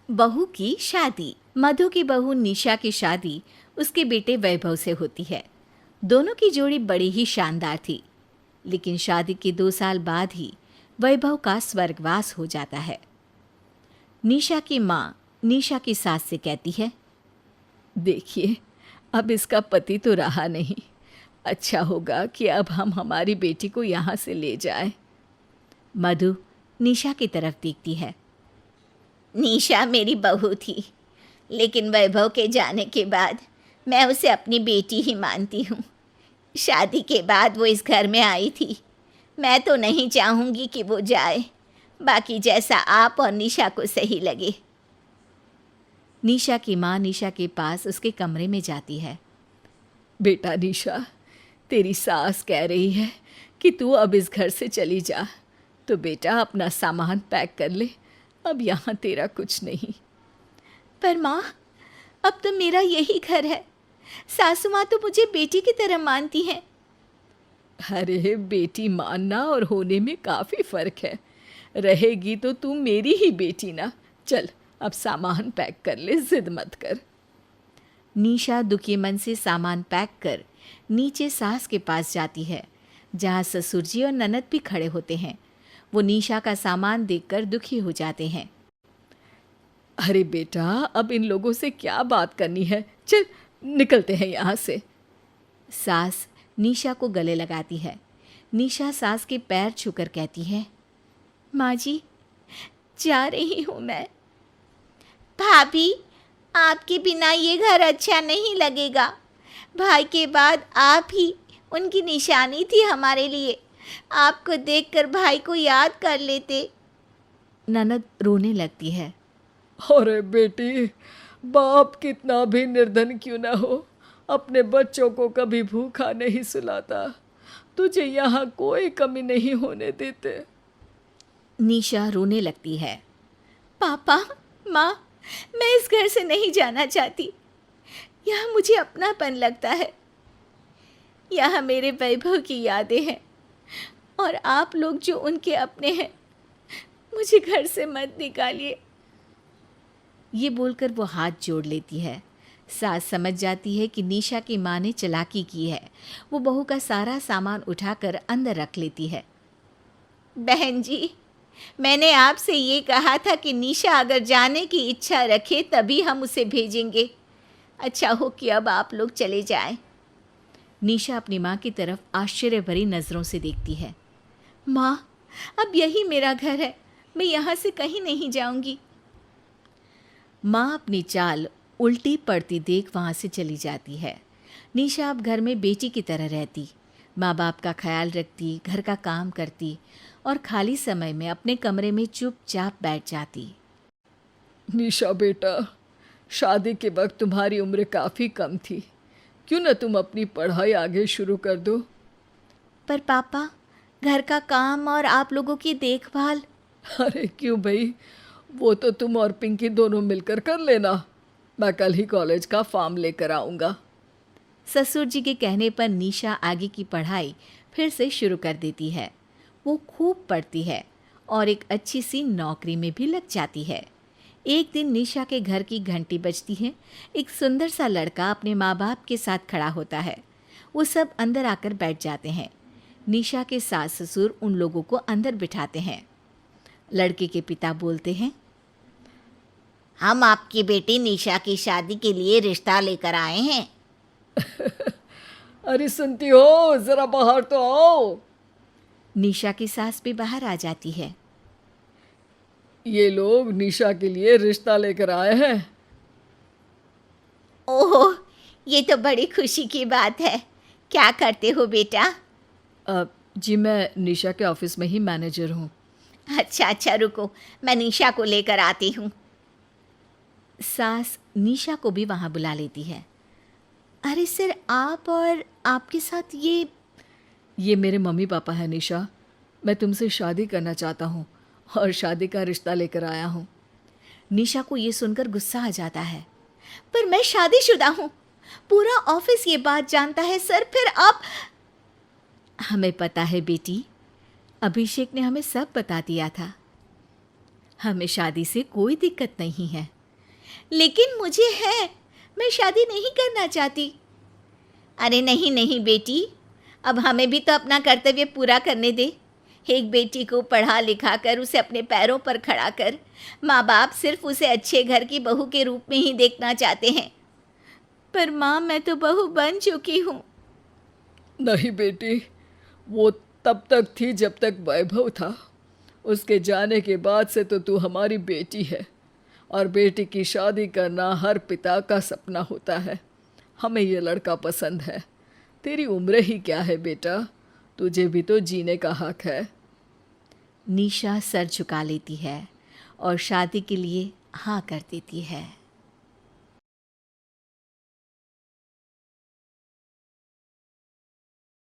बहू की शादी। मधु की बहू निशा की शादी उसके बेटे वैभव से होती है। दोनों की जोड़ी बड़ी ही शानदार थी, लेकिन शादी के 2 साल बाद ही वैभव का स्वर्गवास हो जाता है। निशा की माँ निशा की सास से कहती है, देखिए, अब इसका पति तो रहा नहीं। अच्छा होगा कि अब हम हमारी बेटी को यहाँ से ले जाएं। मधु निशा की तरफ देखती है। निशा मेरी बहू थी, लेकिन वैभव के जाने के बाद मैं उसे अपनी बेटी ही मानती हूँ। शादी के बाद वो इस घर में आई थी। मैं तो नहीं चाहूँगी कि वो जाए। बाकी जैसा आप और निशा को सही लगे। निशा की माँ निशा के पास उसके कमरे में जाती है। बेटा निशा, तेरी सास कह रही है कि तू अब इस घर से चली जा, तो बेटा अपना सामान पैक कर ले। अब यहाँ तेरा कुछ नहीं। पर माँ, अब तो मेरा यही घर है। सासू माँ तो मुझे बेटी की तरह मानती हैं। अरे बेटी मानना और होने में काफ़ी फ़र्क है। रहेगी तो तू मेरी ही बेटी ना। चल अब सामान पैक कर ले, जिद मत कर। निशा दुखी मन से सामान पैक कर नीचे सास के पास जाती है, जहाँ ससुर जी और ननद भी खड़े होते हैं। वो निशा का सामान देखकर दुखी हो जाते हैं। अरे बेटा, अब इन लोगों से क्या बात करनी है, चल निकलते हैं यहाँ से। सास निशा को गले लगाती है। निशा सास के पैर छूकर कहती है, माँ जी, जा रही हूँ मैं। भाभी, आपके बिना ये घर अच्छा नहीं लगेगा। भाई के बाद आप ही उनकी निशानी थी हमारे लिए। आपको देखकर भाई को याद कर लेते। ननद रोने लगती है। अरे बेटी, बाप कितना भी निर्धन क्यों ना हो, अपने बच्चों को कभी भूखा नहीं सुलाता। तुझे यहाँ कोई कमी नहीं होने देते। निशा रोने लगती है। पापा, माँ, मैं इस घर से नहीं जाना चाहती। यहाँ मुझे अपनापन लगता है। यहाँ मेरे वैभव की यादें हैं, और आप लोग जो उनके अपने हैं, मुझे घर से मत निकालिए। ये बोलकर वो हाथ जोड़ लेती है। सास समझ जाती है कि निशा की माँ ने चालाकी की है। वो बहू का सारा सामान उठाकर अंदर रख लेती है। बहन जी, मैंने आपसे ये कहा था कि निशा अगर जाने की इच्छा रखे तभी हम उसे भेजेंगे। अच्छा हो कि अब आप लोग चले जाएं। निशा अपनी माँ की तरफ आश्चर्य भरी नज़रों से देखती है। माँ, अब यही मेरा घर है। मैं यहाँ से कहीं नहीं जाऊँगी। माँ अपनी चाल उल्टी पड़ती देख वहाँ से चली जाती है। निशा अब घर में बेटी की तरह रहती, माँ बाप का ख्याल रखती, घर का काम करती और खाली समय में अपने कमरे में चुपचाप बैठ जाती। निशा बेटा, शादी के वक्त तुम्हारी उम्र काफ़ी कम थी। क्यों न तुम अपनी पढ़ाई आगे शुरू कर दो। पर पापा, घर का काम और आप लोगों की देखभाल। अरे क्यों भाई, वो तो तुम और पिंकी दोनों मिलकर कर लेना। मैं कल ही कॉलेज का फॉर्म लेकर आऊँगा। ससुर जी के कहने पर निशा आगे की पढ़ाई फिर से शुरू कर देती है। वो खूब पढ़ती है और एक अच्छी सी नौकरी में भी लग जाती है। एक दिन निशा के घर की घंटी बजती है। एक सुंदर सा लड़का अपने माँ बाप के साथ खड़ा होता है। वो सब अंदर आकर बैठ जाते हैं। निशा के सास ससुर उन लोगों को अंदर बिठाते हैं। लड़के के पिता बोलते हैं, हम आपकी बेटी निशा की शादी के लिए रिश्ता लेकर आए हैं। अरे सुनती हो, ज़रा बाहर तो आओ। निशा की सास भी बाहर आ जाती है। ये लोग निशा के लिए रिश्ता लेकर आए हैं। ओह, ये तो बड़ी खुशी की बात है। क्या करते हो बेटा? जी मैं निशा के ऑफिस में ही मैनेजर हूँ। अच्छा, रुको, मैं निशा को लेकर आती हूँ। सास निशा को भी वहाँ बुला लेती है। अरे सर, आप और आपके साथ ये मेरे मम्मी पापा हैं निशा। मैं तुमसे शादी करना चाहता हूँ और शादी का रिश्ता लेकर आया हूँ। निशा को ये सुनकर गुस्सा आ जाता है। पर मैं शादीशुदा हूँ। पूरा ऑफिस ये बात जानता है सर। फिर आप... हमें पता है बेटी, अभिषेक ने हमें सब बता दिया था। हमें शादी से कोई दिक्कत नहीं है। लेकिन मुझे है, मैं शादी नहीं करना चाहती। अरे नहीं नहीं बेटी, अब हमें भी तो अपना कर्तव्य पूरा करने दे। एक बेटी को पढ़ा लिखा कर उसे अपने पैरों पर खड़ा कर माँ बाप सिर्फ उसे अच्छे घर की बहू के रूप में ही देखना चाहते हैं। पर माँ, मैं तो बहू बन चुकी हूँ। नहीं बेटी, वो तब तक थी जब तक वैभव था। उसके जाने के बाद से तो तू हमारी बेटी है, और बेटी की शादी करना हर पिता का सपना होता है। हमें ये लड़का पसंद है। तेरी उम्र ही क्या है बेटा, तुझे भी तो जीने का हक है। निशा सर झुका लेती है और शादी के लिए हाँ कर देती है।